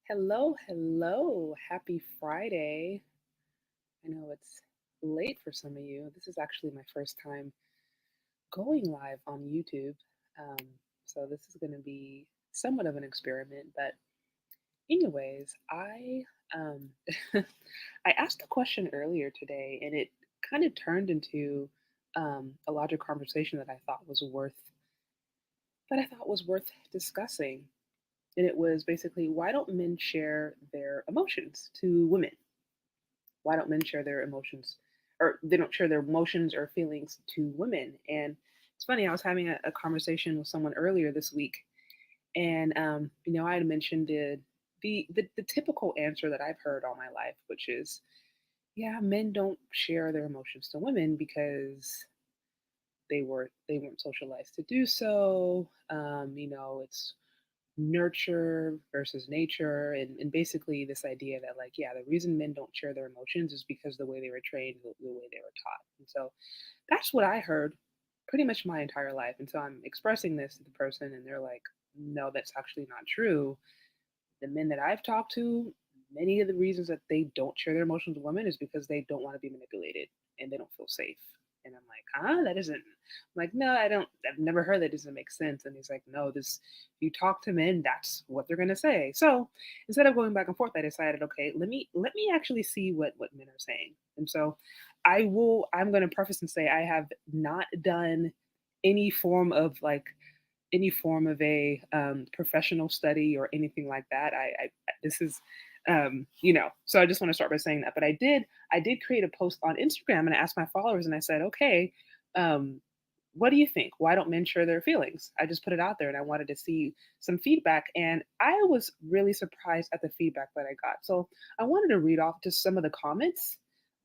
Hello, hello. Happy Friday. I know it's late for some of you. This is actually my first time going live on YouTube. Um, so this is going to be somewhat of an experiment. But, anyways, um, I asked a question earlier today, and it kind of turned into a larger conversation that I thought was worth discussing. And it was basically, why don't men share their emotions to women? Why don't men share their emotions, or they don't share their emotions or feelings to women? And it's funny, I was having a conversation with someone earlier this week, and I had mentioned the typical answer that I've heard all my life, which is, yeah, men don't share their emotions to women because they weren't socialized to do so. It's nurture versus nature, and basically this idea that, like, yeah, the reason men don't share their emotions is because the way they were trained, the way they were taught. And so that's what I heard pretty much my entire life. And so I'm expressing this to the person, and they're like, no, that's actually not true. The men that I've talked to, many of the reasons that they don't share their emotions with women is because they don't want to be manipulated and they don't feel safe. And I'm like, huh? That isn't. I'm like, no, I don't. I've never heard that. Doesn't make sense. And he's like, no, this. You talk to men, that's what they're gonna say. So instead of going back and forth, I decided, okay, let me actually see what men are saying. And so I will. I'm gonna preface and say I have not done any form of like any form of a professional study or anything like that. I this is so I just want to start by saying that. But I did create a post on Instagram, and I asked my followers, and I said, okay, um, what do you think? Why don't men share their feelings? I just put it out there, and I wanted to see some feedback, and I was really surprised at the feedback that I got. So I wanted to read off just some of the comments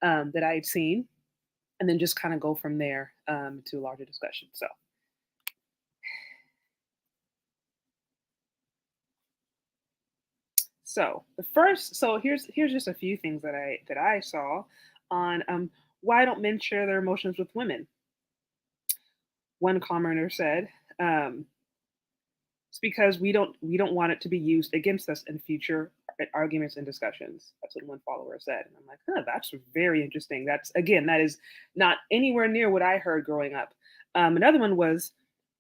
that I had seen, and then just kind of go from there to a larger discussion. So here's just a few things that I saw on why don't men share their emotions with women. One commenter said, it's because we don't want it to be used against us in future arguments and discussions. That's what one follower said. And I'm like, huh, that's very interesting. That is not anywhere near what I heard growing up. Another one was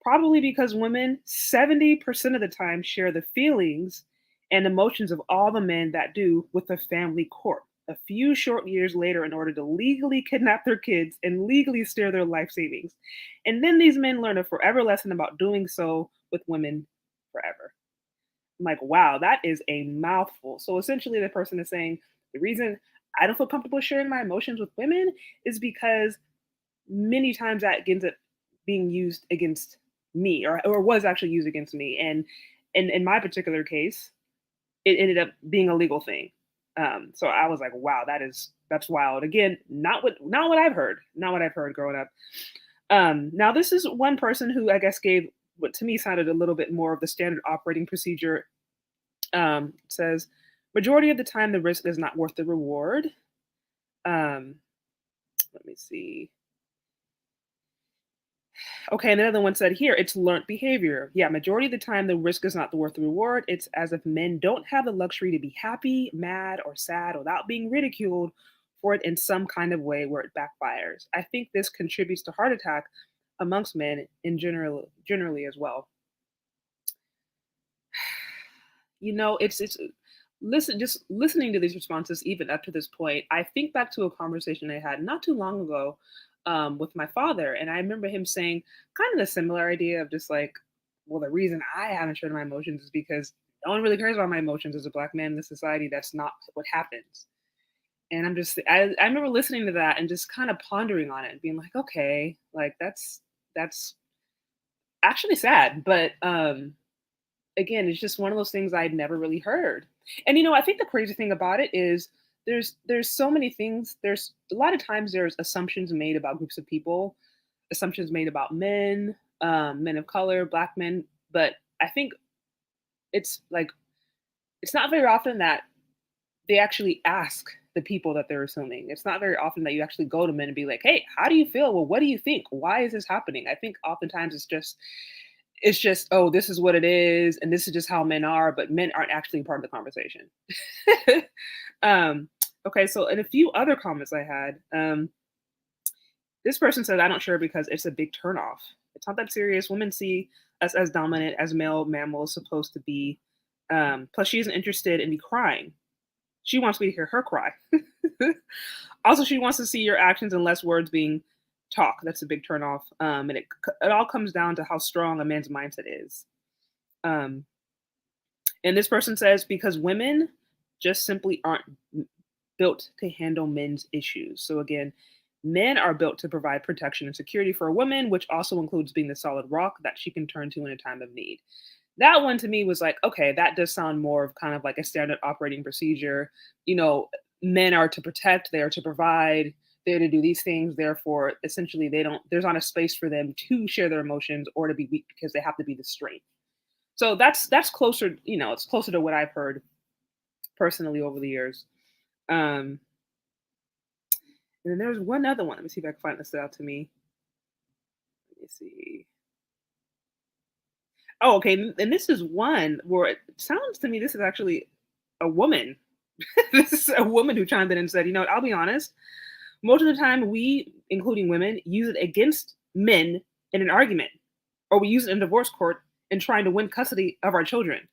probably because women 70% of the time share the feelings and emotions of all the men that do with the family court a few short years later in order to legally kidnap their kids and legally steal their life savings. And then these men learn a forever lesson about doing so with women forever. I'm like, wow, that is a mouthful. So essentially, the person is saying the reason I don't feel comfortable sharing my emotions with women is because many times that ends up being used against me, or was actually used against me. And in my particular case, it ended up being a legal thing. So I was like, wow, that's wild. Again, not what I've heard, not what I've heard growing up. Now this is one person who I guess gave what to me sounded a little bit more of the standard operating procedure. Says majority of the time the risk is not worth the reward. Um, Let me see. Okay, and another one said here, it's learned behavior. Yeah, majority of the time the risk is not worth the reward. It's as if men don't have the luxury to be happy, mad, or sad without being ridiculed for it in some kind of way where it backfires. I think this contributes to heart attack amongst men in generally as well. It's listen just listening to these responses even up to this point. I think back to a conversation I had not too long ago with my father, and I remember him saying kind of a similar idea of just like, well, the reason I haven't shown my emotions is because no one really cares about my emotions as a black man in this society. That's not what happens. And I remember listening to that and just kind of pondering on it and being like, okay, like that's actually sad, but again, it's just one of those things I'd never really heard. And I think the crazy thing about it is there's so many things. There's a lot of times there's assumptions made about groups of people, assumptions made about men, men of color, black men. But I think it's like it's not very often that they actually ask the people that they're assuming. It's not very often that you actually go to men and be like, "Hey, how do you feel? Well, what do you think? Why is this happening?" I think oftentimes it's just it's just, oh, this is what it is, and this is just how men are, but men aren't actually part of the conversation. um, okay, so and a few other comments I had. This person said, I don't share because it's a big turnoff. It's not that serious. Women see us as dominant as male mammals supposed to be. Plus, she isn't interested in me crying. She wants me to hear her cry. Also, she wants to see your actions and less words being talk. That's a big turnoff. And it all comes down to how strong a man's mindset is. Um, and this person says, because women just simply aren't built to handle men's issues. So again, men are built to provide protection and security for a woman, which also includes being the solid rock that she can turn to in a time of need. That one to me was like, okay, that does sound more of kind of like a standard operating procedure. You know, men are to protect, they are to provide, they're to do these things. Therefore, essentially, there's not a space for them to share their emotions or to be weak because they have to be the strength. So that's closer, it's closer to what I've heard personally over the years. Um, and then there's one other one. Let me see if I can find this out to me. Let me see. Oh, okay. And this is one where it sounds to me this is actually a woman. This is a woman who chimed in and said, I'll be honest. Most of the time, we, including women, use it against men in an argument, or we use it in divorce court in trying to win custody of our children.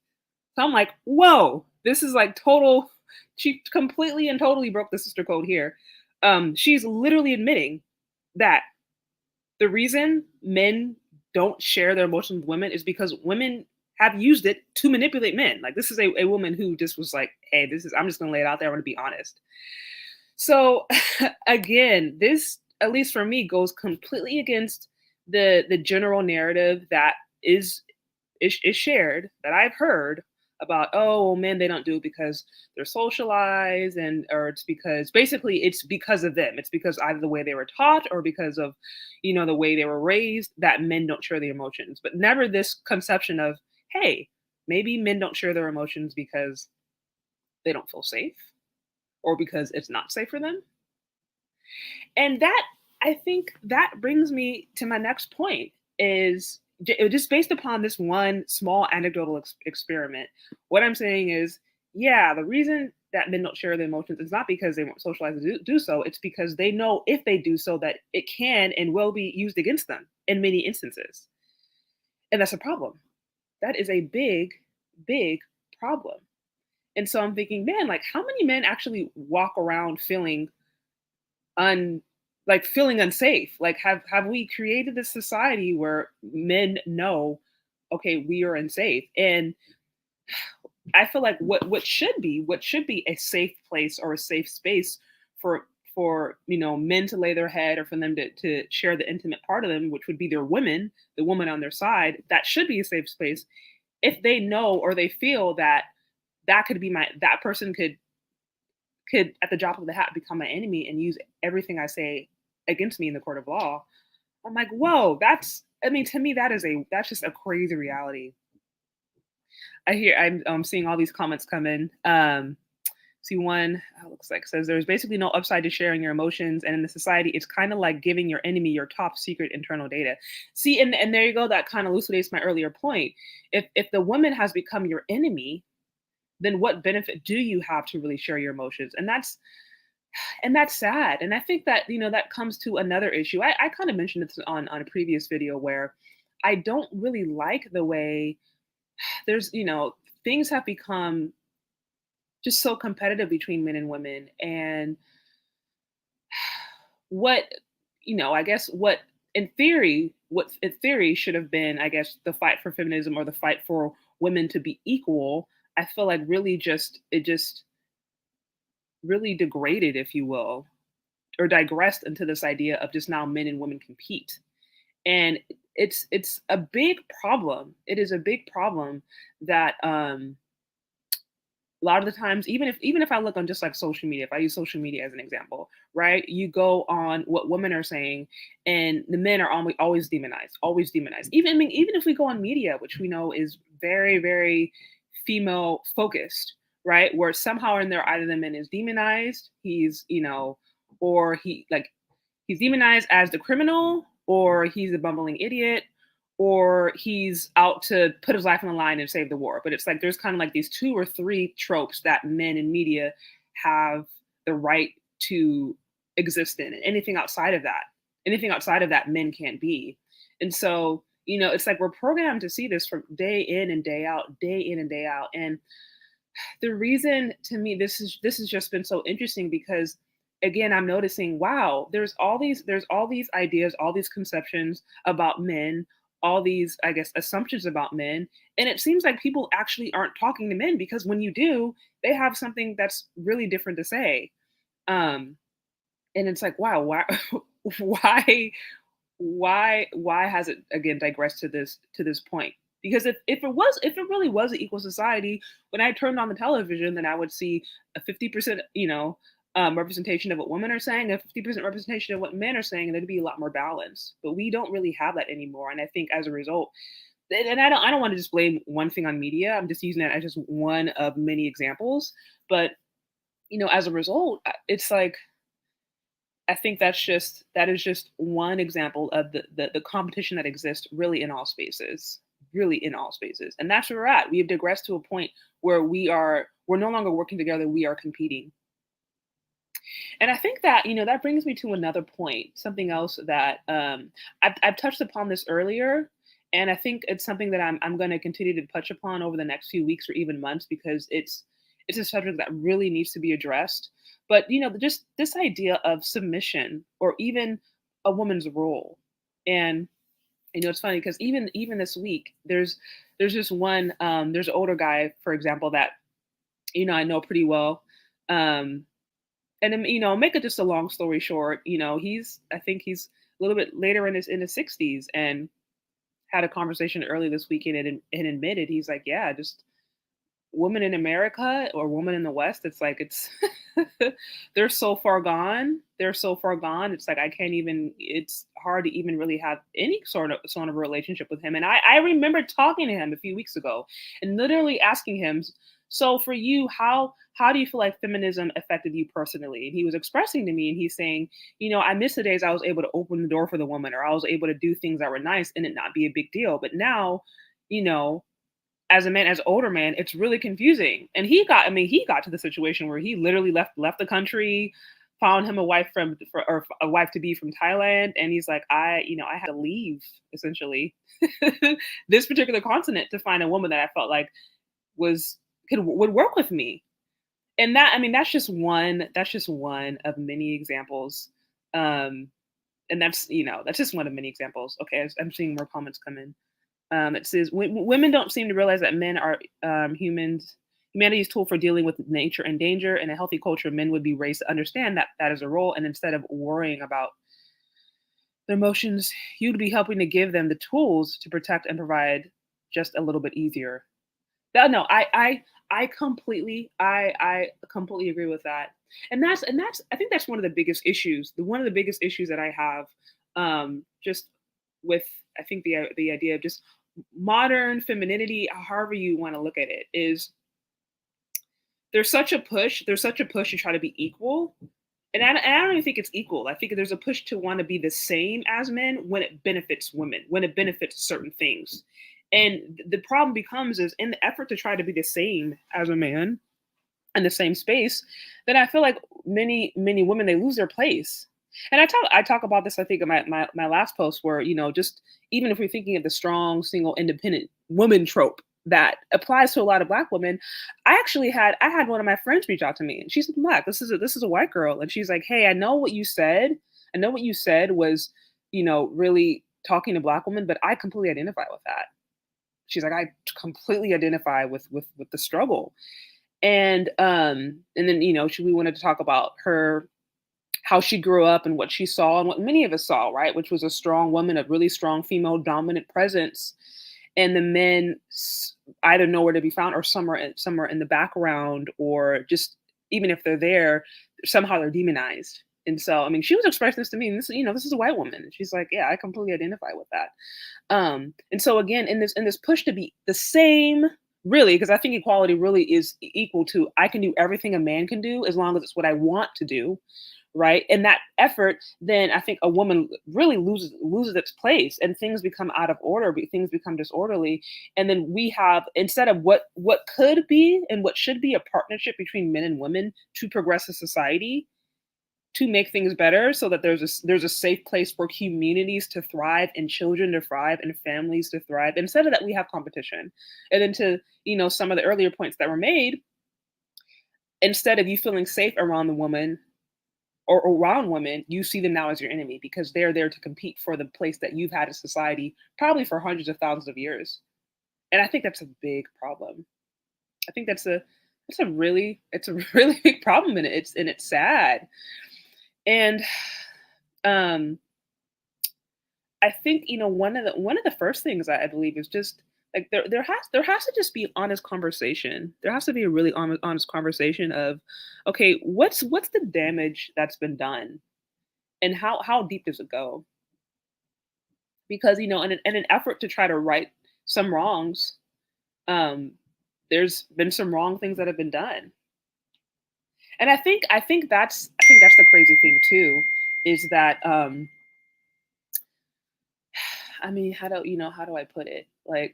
So I'm like, whoa, this is like total. She completely and totally broke the sister code here. She's literally admitting that the reason men don't share their emotions with women is because women have used it to manipulate men. Like this is a woman who just was like, hey, I'm just gonna lay it out there. I'm gonna be honest. So again, this, at least for me, goes completely against the general narrative that is shared that I've heard about, oh well, men, they don't do it because they're socialized, and or it's because basically it's because of them. It's because either the way they were taught or because of the way they were raised that men don't share the emotions. But never this conception of, hey, maybe men don't share their emotions because they don't feel safe or because it's not safe for them. And that, I think that brings me to my next point is just based upon this one small anecdotal experiment. What I'm saying is, yeah, the reason that men don't share their emotions is not because they weren't socialized to do so. It's because they know if they do so that it can and will be used against them in many instances. And that's a problem. That is a big, big problem. And so I'm thinking, man, like how many men actually walk around feeling un like feeling unsafe? Like have we created this society where men know, okay, we are unsafe? And I feel like what should be a safe place or a safe space for men to lay their head, or for them to share the intimate part of them, which would be their women, the woman on their side. That should be a safe space. If they know or they feel that that person could at the drop of the hat become my enemy and use everything I say against me in the court of law. I'm like, whoa, to me, that's just a crazy reality. I'm seeing all these comments come in. See one, looks like says there's basically no upside to sharing your emotions, and in the society, it's kind of like giving your enemy your top secret internal data. See, and there you go. That kind of elucidates my earlier point. If the woman has become your enemy, then what benefit do you have to really share your emotions? And that's sad. And I think that that comes to another issue. I kind of mentioned this on a previous video where I don't really like the way there's things have become just so competitive between men and women. And what I guess what in theory should have been, I guess, the fight for feminism or the fight for women to be equal, I feel like it just really degraded, if you will, or digressed into this idea of just now men and women compete. And it's a big problem. It is a big problem that a lot of the times, even if I look on just like social media, if I use social media as an example, right? You go on what women are saying, and the men are always demonized, always demonized. Even if we go on media, which we know is very, very female focused, right? Where somehow in there, either the man is demonized, or he's demonized as the criminal, or he's a bumbling idiot, or he's out to put his life on the line and save the war. But it's like there's kind of like these two or three tropes that men in media have the right to exist in. And anything outside of that, men can't be. And so, it's like we're programmed to see this from day in and day out, day in and day out. And the reason to me this has just been so interesting because again I'm noticing, wow, there's all these ideas, all these conceptions about men, all these, I guess, assumptions about men, and it seems like people actually aren't talking to men because when you do, they have something that's really different to say. um and it's like, wow, why why why has it again digressed to this point? Because if it really was an equal society, when I turned on the television, then I would see a 50%, representation of what women are saying, a 50% representation of what men are saying, and there'd be a lot more balance. But we don't really have that anymore, and I think as a result, and I don't want to just blame one thing on media. I'm just using that as just one of many examples. But as a result, it's like I think that is just one example of the competition that exists really in all spaces, and that's where we're at. We have digressed to a point where we're no longer working together; we are competing. And I think that that brings me to another point, something else that I've touched upon this earlier, and I think it's something that I'm going to continue to touch upon over the next few weeks or even months because it's a subject that really needs to be addressed. But just this idea of submission or even a woman's role. And it's funny because even this week there's this one there's an older guy, for example, that I know pretty well. Um, and then, make it just a long story short, I think he's a little bit later in his 60s, and had a conversation early this weekend and admitted, he's like, yeah, just women in America or women in the West, it's like it's they're so far gone. They're so far gone. It's like I can't even. It's hard to even really have any sort of relationship with him. And I remember talking to him a few weeks ago and literally asking him, so for you, how do you feel like feminism affected you personally? And he was expressing to me, and he's saying, I miss the days I was able to open the door for the woman, or I was able to do things that were nice and it not be a big deal. But now, you know, as a man, as an older man, it's really confusing. And he got to the situation where he literally left the country, found him a wife or a wife to be from Thailand, and he's like, I had to leave essentially this particular continent to find a woman that I felt like was would work with me. And that's just one of many examples. Um, and that's just one of many examples. Okay, I'm seeing more comments come in. It says women don't seem to realize that men are humans. Humanity's tool for dealing with nature and danger. In a healthy culture, men would be raised to understand that that is a role, and instead of worrying about their emotions, you'd be helping to give them the tools to protect and provide just a little bit easier. No, I completely agree with that. And that's I think that's one of the biggest issues. One of the biggest issues that I have, just with, I think the idea of just modern femininity, however you want to look at it, is there's such a push to try to be equal. And I don't even think it's equal. I think there's a push to want to be the same as men when it benefits women, when it benefits certain things. And the problem becomes is in the effort to try to be the same as a man in the same space, then I feel like many women, they lose their place. And I talk about this, I think, in my last post, where just even if we're thinking of the strong single independent woman trope that applies to a lot of Black women. I had one of my friends reach out to me, and she's Black. This is a white girl, and she's like, hey, I know what you said. I know what you said was really talking to Black women, but I completely identify with that. She's like, I completely identify with the struggle. And then we wanted to talk about her, how she grew up and what she saw and what many of us saw, right? Which was a strong woman, a really strong female dominant presence. And the men either nowhere to be found, or somewhere in the background, or just even if they're there, somehow they're demonized. And so, I mean, she was expressing this to me, and this is a white woman. And she's like, yeah, I completely identify with that. And so again, in this push to be the same, really, because I think equality really is equal to, I can do everything a man can do as long as it's what I want to do, right? And that effort, then I think a woman really loses its place, and things become out of order, things become disorderly. And then we have, instead of what could be and what should be a partnership between men and women to progress a society, to make things better, so that there's a safe place for communities to thrive and children to thrive and families to thrive. Instead of that, we have competition. And then to, some of the earlier points that were made, instead of you feeling safe around the woman or around women, you see them now as your enemy, because they're there to compete for the place that you've had in society probably for hundreds of thousands of years. And I think that's a big problem. I think it's a really big problem, and it's sad. And um I think, one of the first things I believe is just like there has to just be honest conversation. There has to be a really honest conversation of, okay, what's the damage that's been done, and how deep does it go? Because, in an effort to try to right some wrongs, um, there's been some wrong things that have been done. And I think that's the crazy thing too, is that I mean, how do I put it? Like,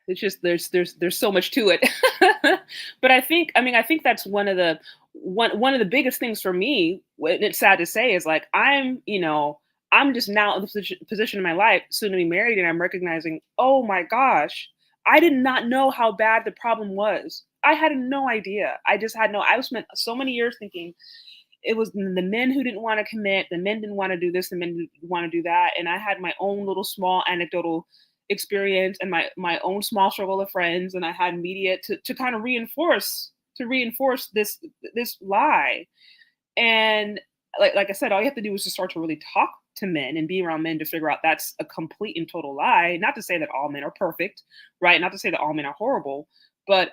it's just there's so much to it. But I think that's one of the biggest things for me, and it's sad to say, is like I'm just now in the position in my life, soon to be married, and I'm recognizing, oh my gosh, I did not know how bad the problem was. I had no idea. I spent so many years thinking it was the men who didn't want to commit, the men didn't want to do this, the men didn't want to do that. And I had my own little small anecdotal experience and my own small circle of friends, and I had media to kind of reinforce this lie. And like I said, all you have to do is just start to really talk to men and be around men to figure out that's a complete and total lie. Not to say that all men are perfect, right? Not to say that all men are horrible, but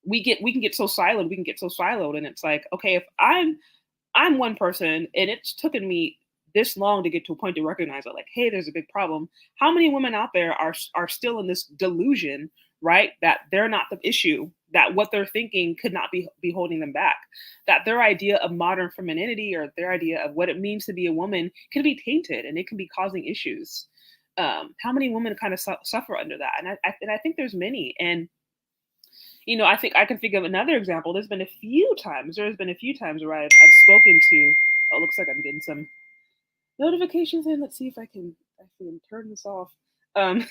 we can get so siloed, and it's like, okay, if I'm one person and it's taken me this long to get to a point to recognize that, like, hey, there's a big problem. How many women out there are still in this delusion, right? That they're not the issue, that what they're thinking could not be holding them back, that their idea of modern femininity or their idea of what it means to be a woman can be tainted and it can be causing issues. How many women kind of suffer under that? And I think there's many. And I think I can think of another example. There's been a few times where I've spoken to. Oh, looks like I'm getting some notifications in. Let's see if I can turn this off. Um,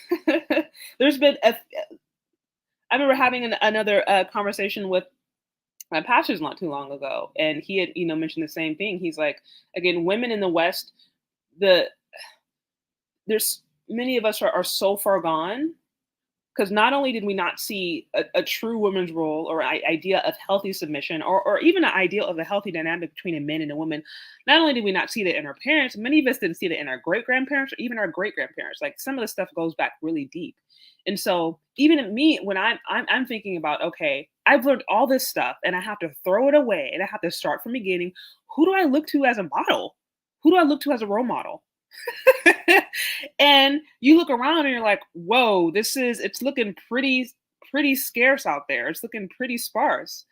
there's been I remember having another conversation with my pastors not too long ago, and he had mentioned the same thing. He's like, again, women in the West, the there's many of us are so far gone, because not only did we not see a true woman's role or idea of healthy submission, or even an idea of a healthy dynamic between a man and a woman, not only did we not see that in our parents, many of us didn't see that in our great grandparents or even our great grandparents. Like, some of the stuff goes back really deep. And so even in me, when I'm thinking about, okay, I've learned all this stuff and I have to throw it away and I have to start from the beginning. Who do I look to as a model? Who do I look to as a role model? And you look around and you're like, whoa, it's looking pretty scarce out there. It's looking pretty sparse.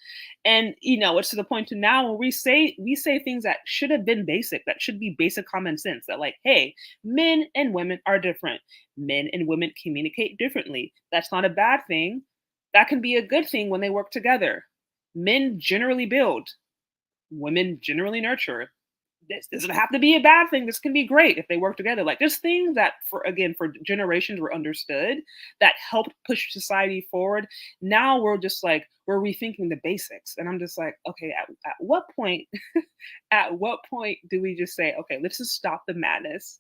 And it's to the point to now where we say things that should have been basic, that should be basic common sense, that, like, hey, men and women are different. Men and women communicate differently. That's not a bad thing. That can be a good thing when they work together. Men generally build, women generally nurture. This doesn't have to be a bad thing. This can be great if they work together. Like, there's things that for generations were understood, that helped push society forward. Now we're rethinking the basics. And I'm just like, okay, at what point, at what point do we just say, okay, let's just stop the madness.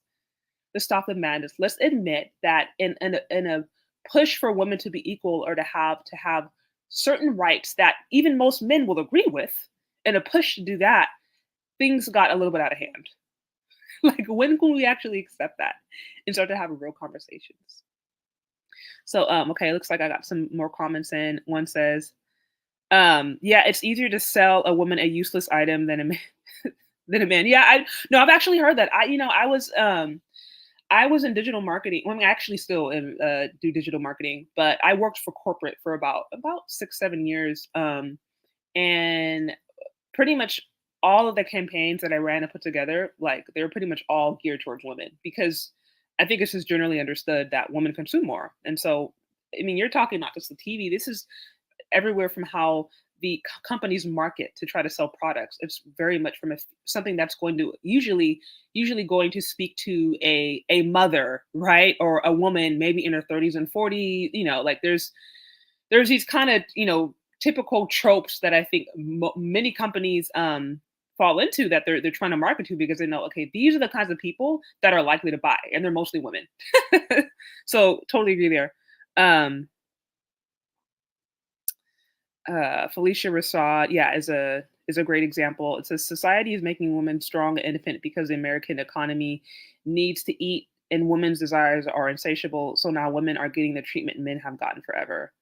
Let's stop the madness. Let's admit that in a push for women to be equal, or to have certain rights that even most men will agree with, in a push to do that, things got a little bit out of hand. Like, when can we actually accept that and start to have real conversations? So, okay, looks like I got some more comments in. One says, yeah, it's easier to sell a woman a useless item than a man. Than a man. Yeah, no, I've actually heard that. I was in digital marketing. Well, I mean, I actually still do digital marketing, but I worked for corporate for about 6, 7 years. And pretty much all of the campaigns that I ran and put together, like, they were pretty much all geared towards women because I think it's just generally understood that women consume more. And so, I mean, you're talking not just the TV, this is everywhere from how the companies market to try to sell products. It's very much from something that's going to usually going to speak to a mother, right? Or a woman maybe in her 30s and 40s, like there's these kind of, typical tropes that I think many companies fall into that they're trying to market to because they know, okay, these are the kinds of people that are likely to buy, and they're mostly women. So totally agree there. Um, Felicia Rashad, yeah, is a great example. It says society is making women strong and independent because the American economy needs to eat and women's desires are insatiable. So now women are getting the treatment men have gotten forever.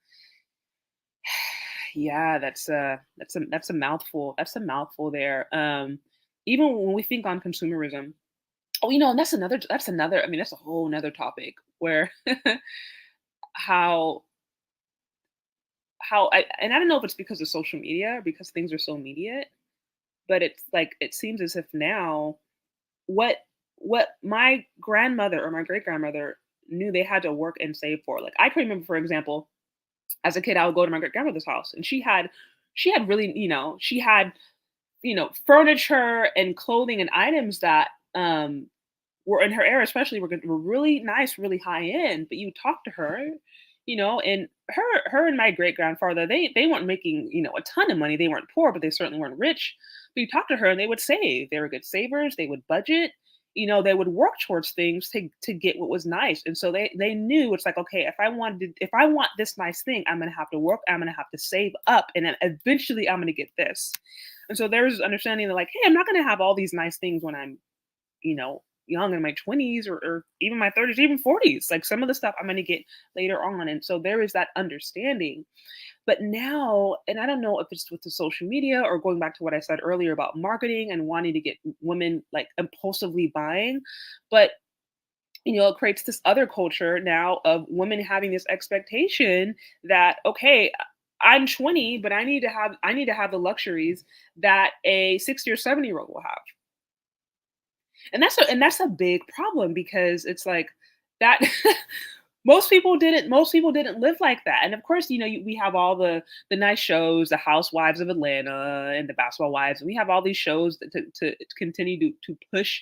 Yeah, that's a mouthful. That's a mouthful there. Even when we think on consumerism, oh, and that's another. I mean, that's a whole nother topic where how and I don't know if it's because of social media or because things are so immediate, but it's like it seems as if now what what my grandmother or my great grandmother knew they had to work and save for. Like I can remember, for example, as a kid, I would go to my great grandmother's house, and she had really, she had furniture and clothing and items that were in her era, especially were really nice, really high end. But you talk to her, and her and my great grandfather, they weren't making a ton of money. They weren't poor, but they certainly weren't rich. But you talk to her, and they would save. They were good savers. They would budget. They would work towards things to get what was nice. And so they knew it's like, okay, if I want this nice thing, I'm gonna have to work. I'm gonna have to save up, and then eventually I'm gonna get this. And so there's this understanding that like, hey, I'm not gonna have all these nice things when I'm young in my 20s or even my 30s, even 40s. Like some of the stuff I'm going to get later on. And so there is that understanding. But now, and I don't know if it's with the social media or going back to what I said earlier about marketing and wanting to get women like impulsively buying, but it creates this other culture now of women having this expectation that, okay, I'm 20, but I need to have the luxuries that a 60 or 70-year-old will have. And that's a big problem because it's like that most people didn't live like that. And of course, we have all the nice shows, the Housewives of Atlanta and the Basketball Wives, and we have all these shows to continue to push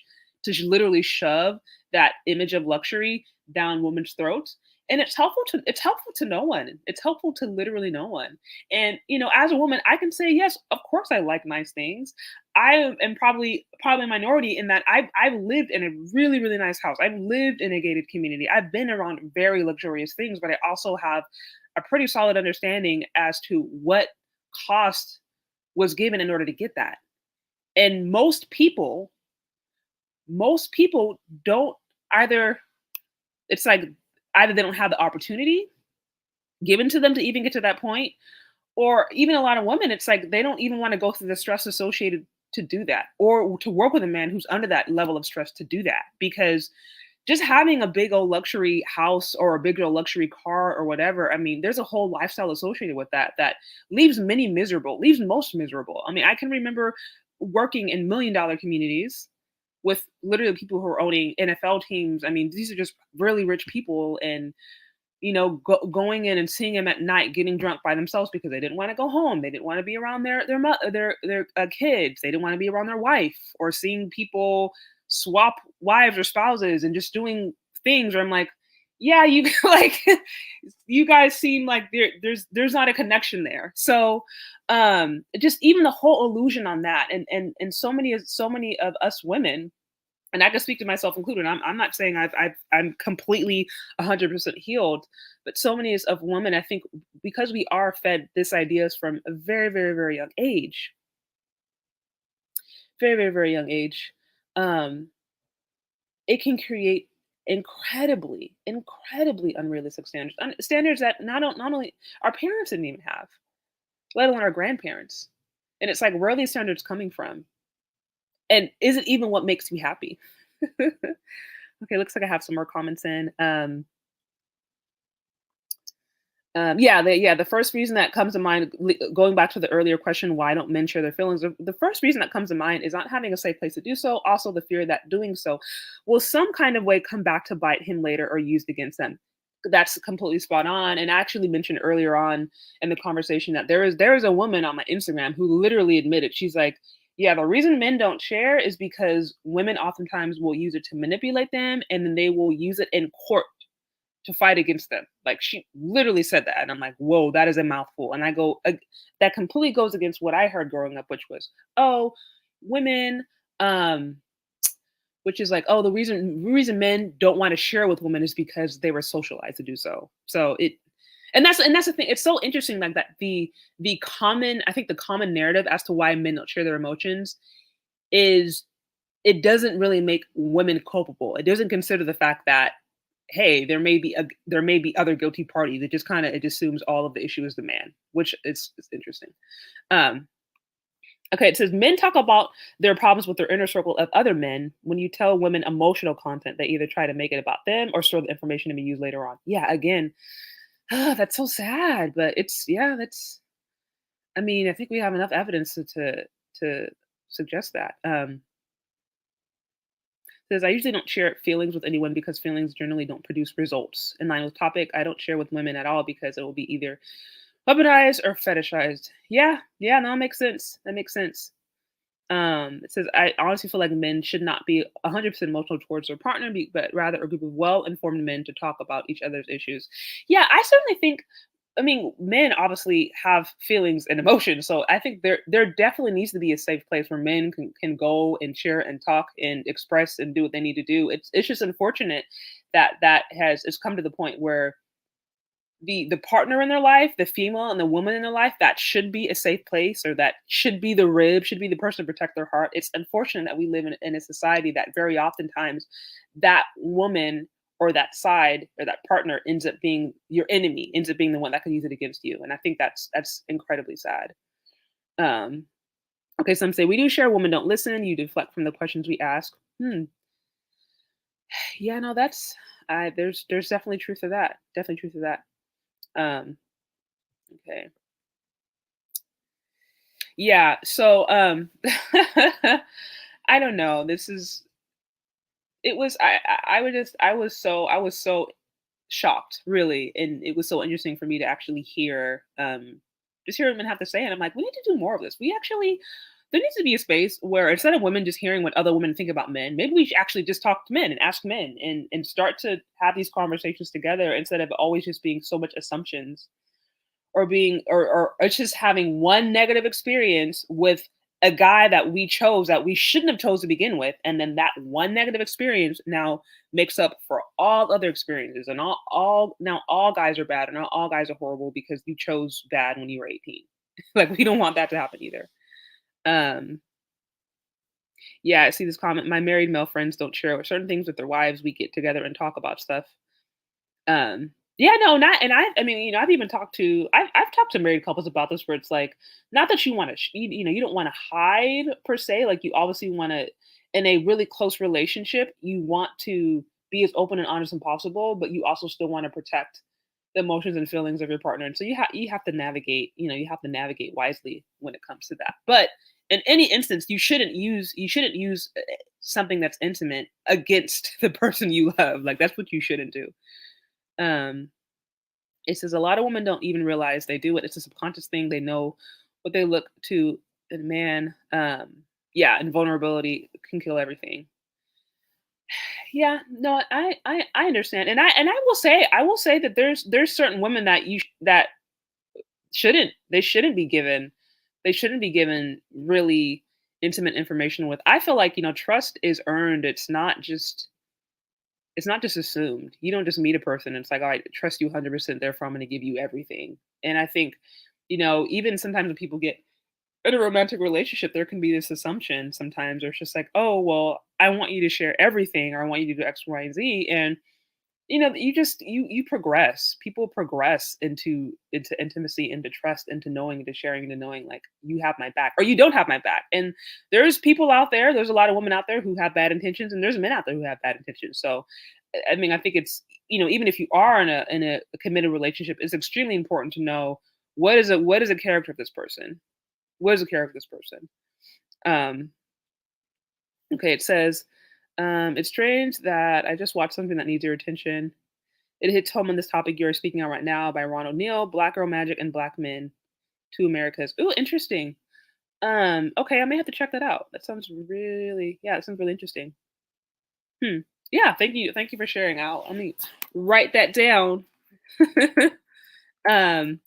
literally shove that image of luxury down women's throats. And it's helpful to no one. It's helpful to literally no one. And as a woman, I can say yes, of course I like nice things. I am probably a minority in that I've lived in a really, really nice house. I've lived in a gated community. I've been around very luxurious things, but I also have a pretty solid understanding as to what cost was given in order to get that. And most people don't either. It's like either they don't have the opportunity given to them to even get to that point, or even a lot of women, it's like they don't even want to go through the stress associated to do that, or to work with a man who's under that level of stress to do that. Because just having a big old luxury house or a big old luxury car or whatever, I mean, there's a whole lifestyle associated with that leaves many miserable, leaves most miserable. I mean, I can remember working in $1 million communities with literally people who are owning NFL teams. I mean, these are just really rich people, and going in and seeing them at night getting drunk by themselves because they didn't want to go home. They didn't want to be around their kids. They didn't want to be around their wife, or seeing people swap wives or spouses and just doing things where I'm like, yeah, you like you guys seem like there's not a connection there. So just even the whole illusion on that, and so many of us women, and I can speak to myself included. I'm not saying I'm completely 100% healed, but so many of women, I think, because we are fed this ideas from a very, very, very young age, very, very, very young age, um, it can create incredibly, incredibly unrealistic standards, standards that not only our parents didn't even have, let alone our grandparents. And it's like, where are these standards coming from? And is it even what makes me happy? Okay, looks like I have some more comments in. The first reason that comes to mind, going back to the earlier question, why don't men share their feelings? The first reason that comes to mind is not having a safe place to do so. Also, the fear that doing so will some kind of way come back to bite him later or used against them. That's completely spot on. And I actually mentioned earlier on in the conversation that there is a woman on my Instagram who literally admitted, she's like, yeah, the reason men don't share is because women oftentimes will use it to manipulate them, and then they will use it in court to fight against them. Like, she literally said that. And I'm like, whoa, that is a mouthful. And I go, that completely goes against what I heard growing up, which was, oh, women, um, which is like, oh, the reason men don't want to share with women is because they were socialized to do so. So it, and that's the thing. It's so interesting, like that the common, I think the common narrative as to why men don't share their emotions is, it doesn't really make women culpable. It doesn't consider the fact that, hey, there may be other guilty parties. It just kind of, it assumes all of the issue is the man, which is interesting. Um, okay, it says men talk about their problems with their inner circle of other men. When you tell women emotional content, they either try to make it about them or store the information to be used later on. Yeah, again, that's so sad, but it's, yeah, that's. I mean, I think we have enough evidence to suggest that. Says, I usually don't share feelings with anyone because feelings generally don't produce results. In line with topic, I don't share with women at all because it will be either weaponized or fetishized. Yeah, yeah, no, that makes sense. That makes sense. It says, I honestly feel like men should not be 100% emotional towards their partner, but rather a group of well-informed men to talk about each other's issues. Yeah, I certainly think, I mean, men obviously have feelings and emotions, so I think there definitely needs to be a safe place where men can go and share and talk and express and do what they need to do. It's just unfortunate that it's come to the point where the partner in their life, the female and the woman in their life, that should be a safe place, or that should be the rib, should be the person to protect their heart. It's unfortunate that we live in a society that very oftentimes that woman or that side or that partner ends up being your enemy, ends up being the one that can use it against you. And I think that's incredibly sad. Um, okay, some say we do share, women don't listen, you deflect from the questions we ask. Yeah, no, that's there's definitely truth to that. Definitely truth to that. Um, okay. Yeah, so, I don't know, this is it was I would just I was so shocked, really, and it was so interesting for me to actually hear, just hear women have to say, and I'm like, "We need to do more of this." We actually There needs to be a space where instead of women just hearing what other women think about men, maybe we should actually just talk to men and ask men and start to have these conversations together instead of always just being so much assumptions, or being or it's just having one negative experience with a guy that we chose that we shouldn't have chose to begin with, and then that one negative experience now makes up for all other experiences, and all now all guys are bad and all guys are horrible because you chose bad when you were 18. Like, we don't want that to happen either. um yeah, I see this comment, my married male friends don't share certain things with their wives, we get together and talk about stuff. Yeah, no, not, and I mean, I've even I've talked to married couples about this, where it's like, not that you want to, you don't want to hide per se. Like, you obviously want to, in a really close relationship, you want to be as open and honest as possible, but you also still want to protect the emotions and feelings of your partner. And so you have to navigate, you have to navigate wisely when it comes to that. But in any instance, you shouldn't use something that's intimate against the person you love. Like, that's what you shouldn't do. Um, it says a lot of women don't even realize they do it. It's a subconscious thing. They know what they look to in a man. Yeah, and vulnerability can kill everything. Yeah, no, I understand, and I will say that there's certain women that that shouldn't be given really intimate information with. I feel like, trust is earned. It's not just assumed. You don't just meet a person and it's like, "Oh, I trust you 100%, therefore I'm gonna give you everything." And I think, even sometimes when people get in a romantic relationship, there can be this assumption sometimes, or it's just like, "Oh, well, I want you to share everything, or I want you to do X, Y, and Z." And you progress. People progress into intimacy, into trust, into knowing, into sharing, into knowing, like, you have my back or you don't have my back. And there's people out there, there's a lot of women out there who have bad intentions, and there's men out there who have bad intentions. So I mean, I think it's, even if you are in a committed relationship, it's extremely important to know what is a character of this person. What is the character of this person? Um, okay, it says, it's strange that I just watched something that needs your attention. It hits home on this topic you're speaking on right now by Ron O'Neill, Black Girl Magic and Black Men, Two Americas. Ooh, interesting. Okay, I may have to check that out. That sounds really, yeah, that sounds really interesting. Hmm. Yeah, thank you for sharing. Let me write that down. um,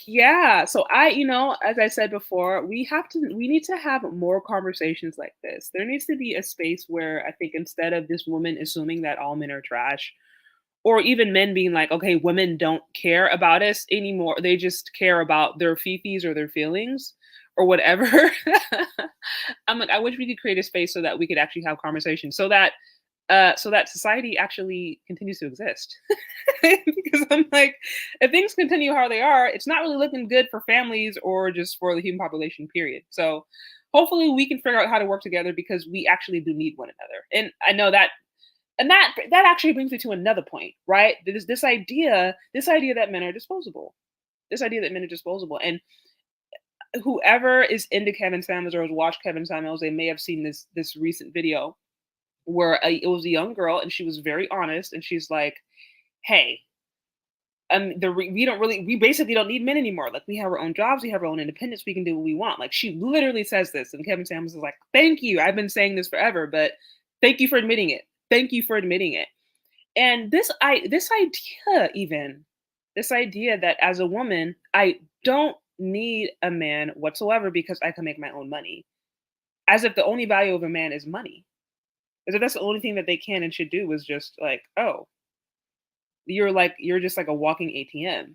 yeah. So as I said before, we need to have more conversations like this. There needs to be a space where I think instead of this woman assuming that all men are trash, or even men being like, okay, women don't care about us anymore. They just care about their fifis or their feelings or whatever. I'm like, I wish we could create a space so that we could actually have conversations, so that society actually continues to exist. Because I'm like, if things continue how they are, it's not really looking good for families or just for the human population, period. So hopefully we can figure out how to work together because we actually do need one another. And I know that, and that actually brings me to another point, right? This idea that men are disposable. This idea that men are disposable. And whoever is into Kevin Samuels or has watched Kevin Samuels, they may have seen this recent video where it was a young girl and she was very honest and she's like, "Hey, we basically don't need men anymore. Like we have our own jobs, we have our own independence, we can do what we want." Like she literally says this, and Kevin Samuels is like, "Thank you. I've been saying this forever, but thank you for admitting it. Thank you for admitting it." And this idea that as a woman, I don't need a man whatsoever because I can make my own money, as if the only value of a man is money, as if that's the only thing that they can and should do is just like, oh, you're just like a walking ATM.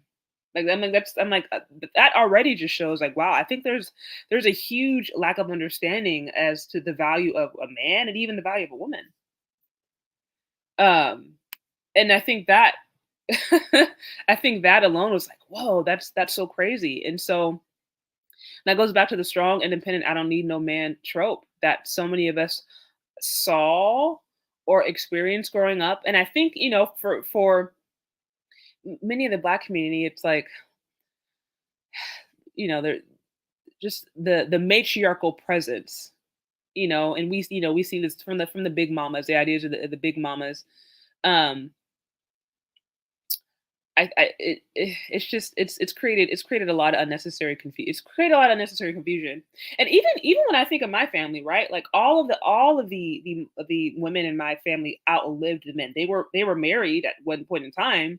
Like I'm like that already just shows like, wow, I think there's a huge lack of understanding as to the value of a man and even the value of a woman. Um, and I think that I think that alone was like, whoa, that's so crazy. And so that goes back to the strong, independent, I don't need no man trope that so many of us saw or experienced growing up. And I think, for many of the Black community, it's like, they're just the matriarchal presence, and we see this from the big mamas, the ideas of the big mamas. Um, it's created a lot of unnecessary confusion. It's created a lot of unnecessary confusion. And even when I think of my family, right? Like all of the women in my family outlived the men. They were married at one point in time.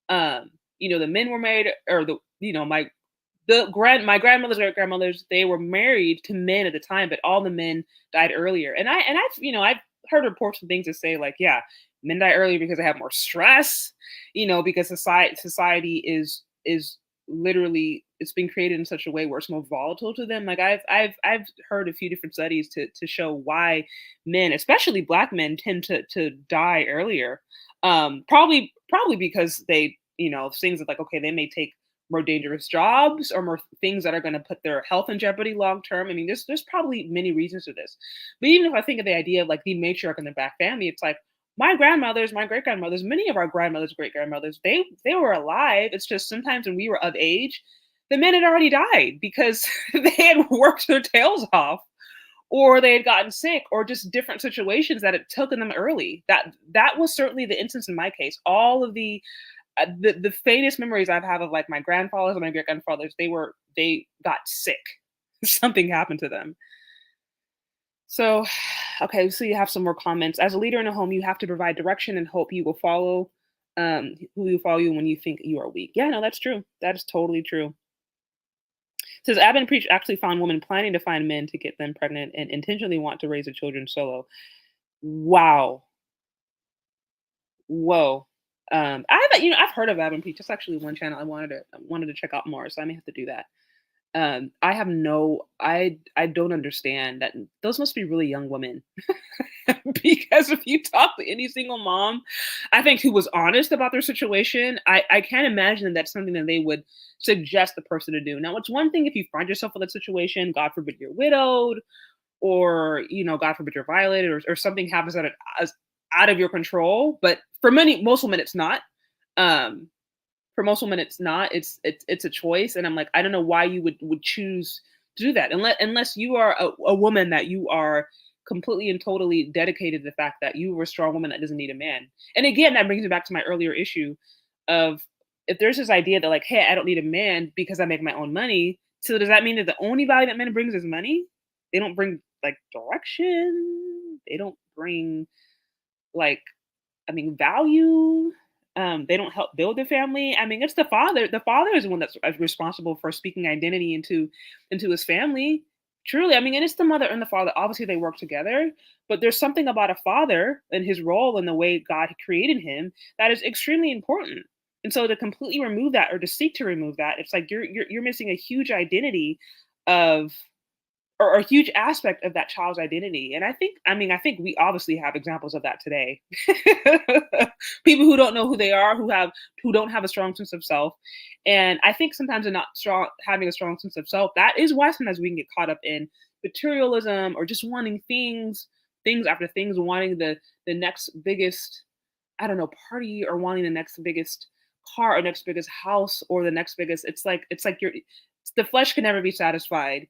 The men were married, or my grandmother's great grandmothers, they were married to men at the time, but all the men died earlier. I've heard reports and things that say like, yeah, men die earlier because they have more stress, because society is literally, it's been created in such a way where it's more volatile to them. Like I've heard a few different studies to show why men, especially Black men, tend to die earlier. Probably because they, things that like, okay, they may take more dangerous jobs or more things that are going to put their health in jeopardy long term. I mean, there's probably many reasons to this. But even if I think of the idea of like the matriarch in the Black family, it's like my grandmothers, my great grandmothers, many of our grandmothers, great grandmothers, they were alive. It's just sometimes when we were of age, the men had already died because they had worked their tails off, or they had gotten sick, or just different situations that had taken them early. That was certainly the instance in my case. All of the faintest memories I've had of like my grandfathers and my great grandfathers, they got sick. Something happened to them. So, okay, so you have some more comments. As a leader in a home, you have to provide direction and hope you will follow, who will follow you when you think you are weak. Yeah, no, that's true. That is totally true. It says Abin Preach actually found women planning to find men to get them pregnant and intentionally want to raise their children solo. Wow. Whoa. I've heard of Abin Preach. That's actually one channel I wanted to check out more, so I may have to do that. I don't understand that. Those must be really young women. Because if you talk to any single mom, I think, who was honest about their situation, I can't imagine that that's something that they would suggest the person to do. Now, it's one thing if you find yourself in that situation, God forbid you're widowed, or God forbid you're violated, or something happens that out of your control. But for most women, it's not. Um, for most women, it's not. It's a choice, and I'm like, I don't know why you would choose to do that, unless you are a woman that you are completely and totally dedicated to the fact that you are a strong woman that doesn't need a man. And again, that brings me back to my earlier issue of, if there's this idea that like, hey, I don't need a man because I make my own money. So does that mean that the only value that men brings is money? They don't bring like direction. They don't bring like, I mean, value. They don't help build the family. I mean, it's the father. The father is the one that's responsible for speaking identity into his family. Truly, I mean, and it's the mother and the father. Obviously, they work together, but there's something about a father and his role and the way God created him that is extremely important. And so to completely remove that or to seek to remove that, it's like you're missing a huge identity of, or a huge aspect of that child's identity. And I think we obviously have examples of that today. People who don't know who they are, who don't have a strong sense of self. And I think sometimes in not strong having a strong sense of self, that is why sometimes we can get caught up in materialism or just wanting things after things, wanting the next biggest, I don't know, party, or wanting the next biggest car or next biggest house or the next biggest. It's like the flesh can never be satisfied.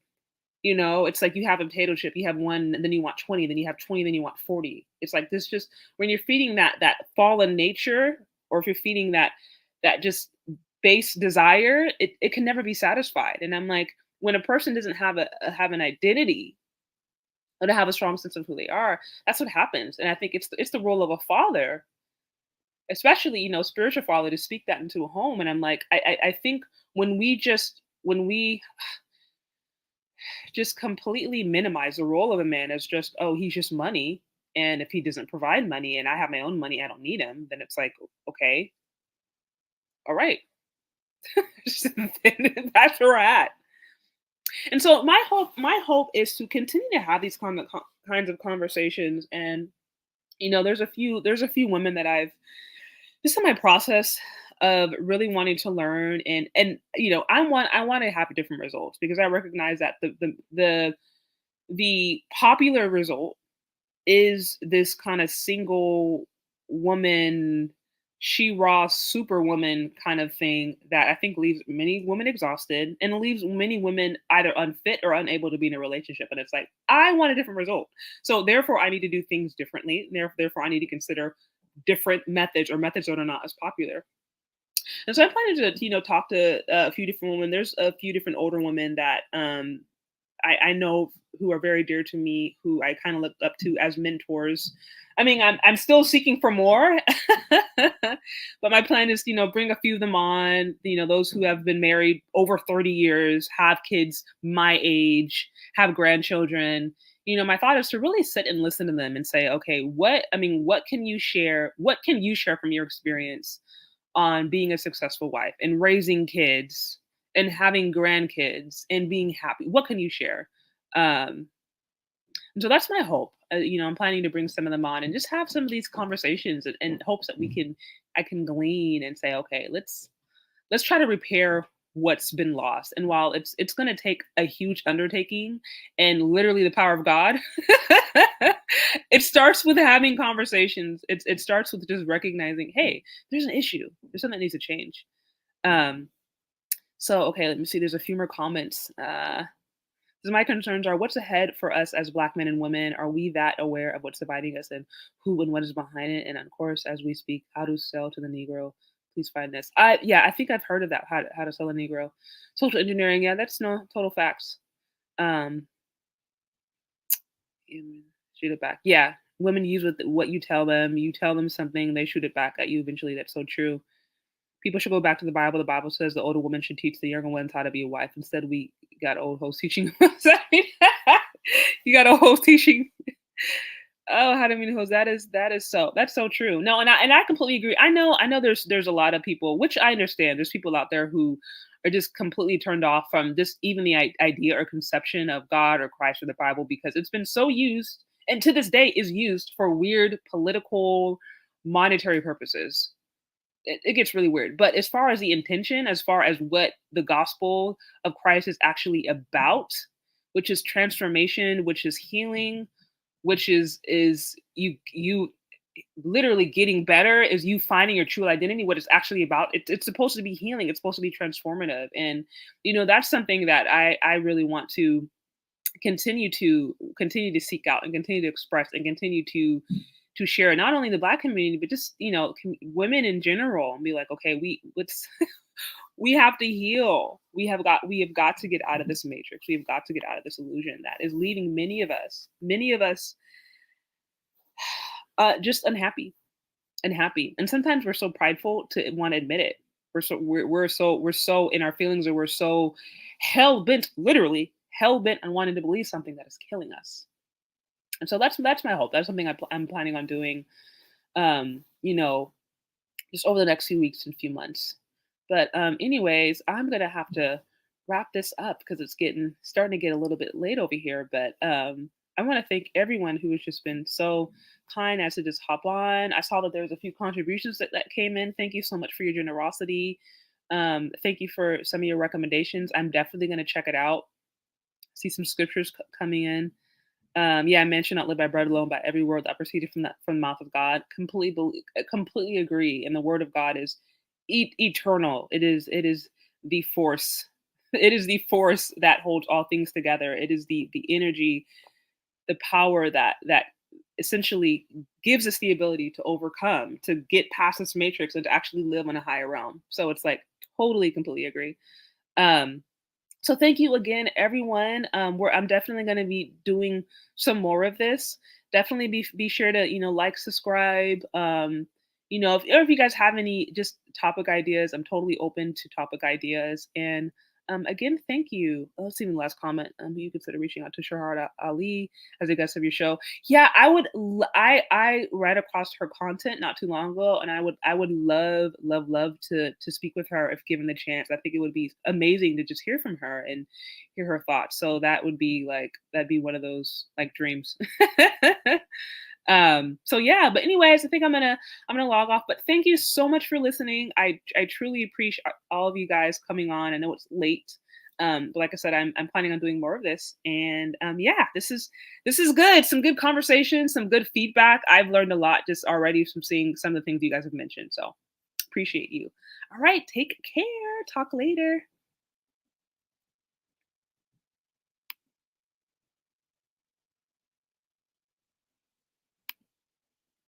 It's like you have a potato chip, you have one, and then you want 20, then you have 20, then you want 40. It's like this, just when you're feeding that fallen nature, or if you're feeding that just base desire, it can never be satisfied. And I'm like, when a person doesn't have an identity or to have a strong sense of who they are, that's what happens. And I think it's the role of a father, especially, spiritual father, to speak that into a home. And I'm like, I think when we just completely minimize the role of a man as just, oh, he's just money. And if he doesn't provide money and I have my own money, I don't need him, then it's like, okay, all right. That's where we're at. And so my hope is to continue to have these kinds of conversations. And there's a few women that I've just in my process of really wanting to learn, and I want to have different results, because I recognize that the popular result is this kind of single woman, she-ra superwoman kind of thing that I think leaves many women exhausted and leaves many women either unfit or unable to be in a relationship. And it's like, I want a different result. So therefore I need to do things differently. Therefore I need to consider different methods, or methods that are not as popular. And so I planning to, talk to a few different women. There's a few different older women that I know who are very dear to me, who I kind of look up to as mentors. I mean, I'm still seeking for more, but my plan is, bring a few of them on. Those who have been married over 30 years, have kids my age, have grandchildren. My thought is to really sit and listen to them and say, okay, what can you share? What can you share from your experience on being a successful wife and raising kids and having grandkids and being happy? What can you share? Um, and so that's my hope. I'm planning to bring some of them on and just have some of these conversations, in hopes that I can glean and say, okay, let's try to repair what's been lost. And while it's going to take a huge undertaking and literally the power of God, it starts with having conversations. It starts with just recognizing, hey, there's an issue. There's something that needs to change. Um, so okay, let me see. There's a few more comments. So my concerns are, what's ahead for us as Black men and women? Are we that aware of what's dividing us, and who and what is behind it? And of course, as we speak, how to sell to the Negro. Please find this. I think I've heard of that. How to sell a Negro. Social engineering. Yeah, that's no total facts. Um, shoot it back. Yeah, women use what you tell them. You tell them something, they shoot it back at you eventually. That's so true. People should go back to the Bible. The Bible says the older woman should teach the younger ones how to be a wife. Instead, we got old hoes teaching. You got old hoes teaching. Oh, how to mean hoes. That's so true. No, and I completely agree. I know there's a lot of people, which I understand. There's people out there who are just completely turned off from this, even the idea or conception of God or Christ or the Bible, because it's been so used, and to this day is used for weird political, monetary purposes. It gets really weird. But as far as the intention, as far as what the gospel of Christ is actually about, which is transformation, which is healing, which is literally getting better is you finding your true identity, what it's actually about. It's supposed to be healing. It's supposed to be transformative. And, that's something that I really want to continue to seek out and continue to express and continue to share, not only the Black community, but just, women in general, and be like, okay, let's we have to heal. We have got to get out of this matrix. We have got to get out of this illusion that is leaving many of us just unhappy. And sometimes we're so prideful to want to admit it. We're so in our feelings, or we're so hell bent, literally hell bent on wanting to believe something that is killing us. And so that's my hope. That's something I'm planning on doing. Um, you know, just over the next few weeks and few months. But anyways, I'm gonna have to wrap this up because it's getting starting to get a little bit late over here. But I want to thank everyone who has just been so kind as to just hop on. I saw that there was a few contributions that came in. Thank you so much for your generosity. Thank you for some of your recommendations. I'm definitely going to check it out. See some scriptures coming in. Yeah, I mentioned not live by bread alone, by every word that proceeded from the mouth of God. Completely agree. And the word of God is eternal. It is the force. It is the force that holds all things together. It is the energy, the power that essentially gives us the ability to overcome, to get past this matrix, and to actually live in a higher realm. So it's like totally, completely agree. Um, so thank you again, everyone. I'm definitely going to be doing some more of this. Definitely be sure to like, subscribe. If you guys have any just topic ideas, I'm totally open to topic ideas. And again, thank you. Let's see the last comment. You consider reaching out to Shahara Ali as a guest of your show. Yeah, I would. I read across her content not too long ago, and I would love to speak with her if given the chance. I think it would be amazing to just hear from her and hear her thoughts. So that'd be one of those like dreams. So yeah, but anyways, I think I'm gonna log off. But thank you so much for listening. I truly appreciate all of you guys coming on. I know it's late. But like I said, I'm planning on doing more of this. And yeah, this is good. Some good conversation, some good feedback. I've learned a lot just already from seeing some of the things you guys have mentioned. So appreciate you. All right, take care. Talk later.